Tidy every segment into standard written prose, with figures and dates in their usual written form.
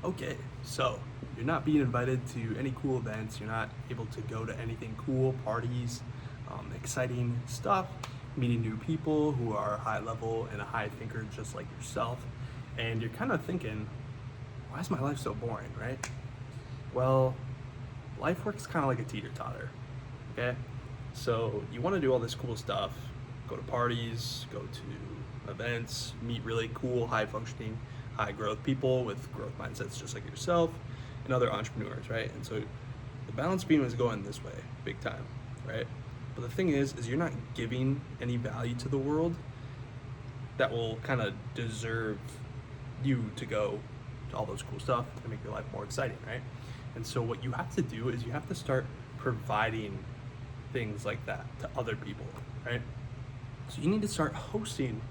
Okay, so you're not being invited to any cool events, you're not able to go to anything cool, parties, exciting stuff, meeting new people who are high level and a high thinker just like yourself. And you're kind of thinking, why is my life so boring, right? Well, life works kind of like a teeter totter, okay? So you want to do all this cool stuff, go to parties, go to events, meet really cool, high functioning, high growth people with growth mindsets just like yourself and other entrepreneurs, right? And so the balance beam is going this way, big time, right? But the thing is you're not giving any value to the world that will kind of deserve you to go to all those cool stuff and make your life more exciting, right? And so what you have to do is you have to start providing things like that to other people, right? So you need to start hosting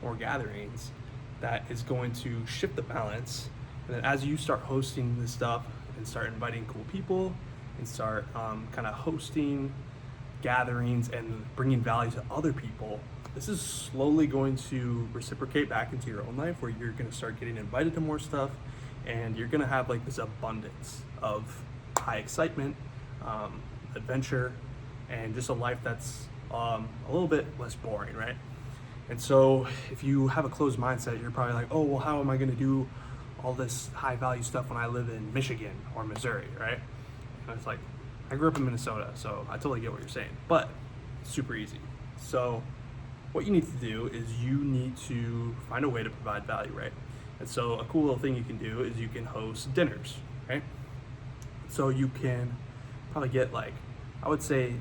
more gatherings that is going to shift the balance. And then as you start hosting this stuff and start inviting cool people and start kind of hosting gatherings and bringing value to other people, this is slowly going to reciprocate back into your own life where you're going to start getting invited to more stuff and you're going to have like this abundance of high excitement, adventure, and just a life that's a little bit less boring, right? And so if you have a closed mindset, you're probably like, oh, well, how am I going to do all this high value stuff when I live in Michigan or Missouri, right? And it's like, I grew up in Minnesota, so I totally get what you're saying, but it's super easy. So what you need to do is you need to find a way to provide value, right? And so a cool little thing you can do is you can host dinners, right? So you can probably get like, I would say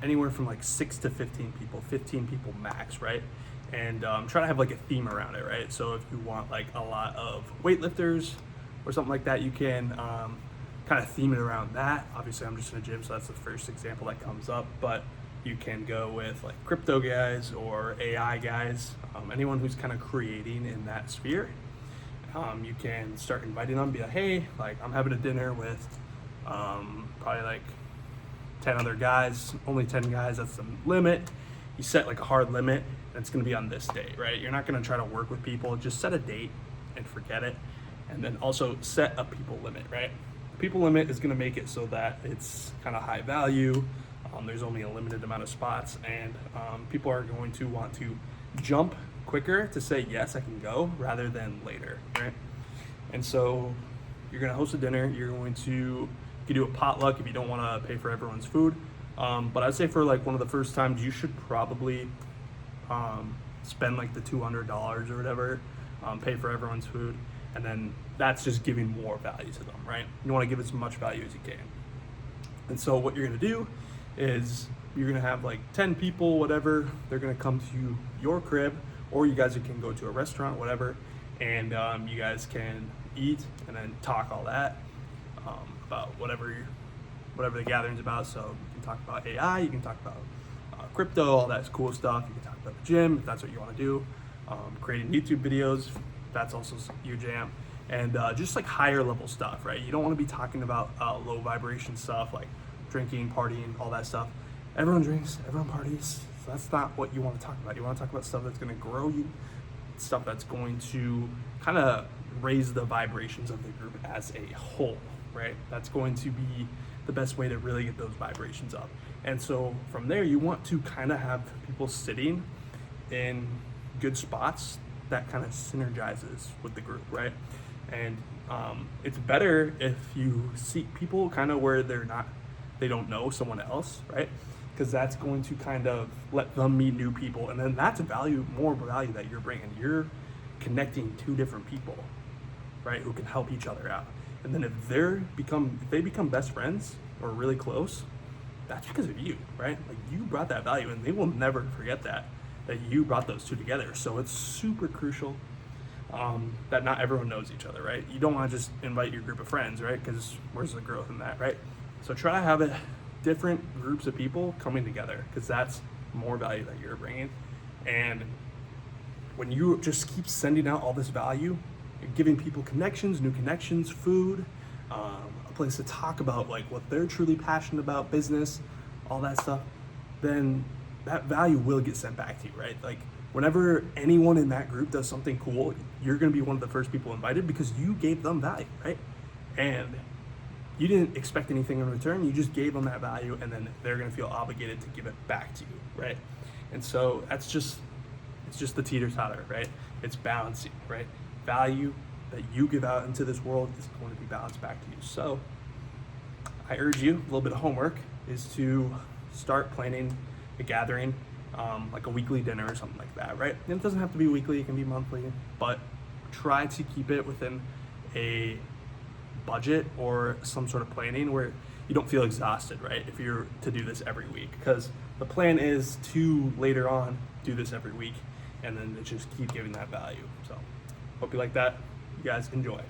anywhere from like 6 to 15 people, 15 people max, right? And try to have like a theme around it, right? So if you want like a lot of weightlifters or something like that, you can kind of theme it around that. Obviously, I'm just in a gym, so that's the first example that comes up, but you can go with like crypto guys or AI guys, anyone who's kind of creating in that sphere. You can start inviting them, be like, hey, like I'm having a dinner with probably like 10 other guys, only 10 guys, that's the limit. You set like a hard limit, and it's gonna be on this date, right? You're not gonna try to work with people, just set a date and forget it. And then also set a people limit, right? The people limit is gonna make it so that it's kind of high value. There's only a limited amount of spots, and people are going to want to jump quicker to say, yes, I can go, rather than later, right? And so you're gonna host a dinner, you're going to, you can do a potluck if you don't wanna pay for everyone's food. But I'd say for like one of the first times, you should probably spend like the $200 or whatever, pay for everyone's food, and then that's just giving more value to them, right? You wanna give as much value as you can. And so what you're gonna do is you're gonna have like 10 people, whatever, they're gonna come to your crib, or you guys can go to a restaurant, whatever, and you guys can eat and then talk all that about whatever the gathering's about. So you can talk about AI, you can talk about crypto, all that cool stuff. You can talk about the gym if that's what you want to do. Creating YouTube videos, that's also your jam. And just like higher level stuff, right? You don't want to be talking about low vibration stuff like drinking, partying, all that stuff. Everyone drinks, everyone parties. So that's not what you want to talk about. You want to talk about stuff that's going to grow you, stuff that's going to kind of raise the vibrations of the group as a whole, right? That's going to be the best way to really get those vibrations up. And so from there, you want to kind of have people sitting in good spots that kind of synergizes with the group, right? And it's better if you seat people kind of where they don't know someone else, right? Because that's going to kind of let them meet new people, and then that's more value that you're bringing. You're connecting two different people, right, who can help each other out. And then if they become best friends or really close, that's because of you, right? Like you brought that value, and they will never forget that you brought those two together. So it's super crucial that not everyone knows each other, right? You don't want to just invite your group of friends, right? Because where's the growth in that, right? So try to have different groups of people coming together, because that's more value that you're bringing. And when you just keep sending out all this value, you're giving people connections, new connections, food, a place to talk about like what they're truly passionate about, business, all that stuff, then that value will get sent back to you, right? Like whenever anyone in that group does something cool, you're going to be one of the first people invited because you gave them value, right? And you didn't expect anything in return. You just gave them that value, and then they're going to feel obligated to give it back to you, right? And so it's just the teeter-totter, right? It's balancing, right? Value that you give out into this world is going to be balanced back to you. So I urge you, a little bit of homework is to start planning a gathering, like a weekly dinner or something like that, right? And it doesn't have to be weekly, it can be monthly, but try to keep it within a budget or some sort of planning where you don't feel exhausted, right? If you're to do this every week, because the plan is to later on do this every week and then to just keep giving that value. So hope you like that. You guys enjoy.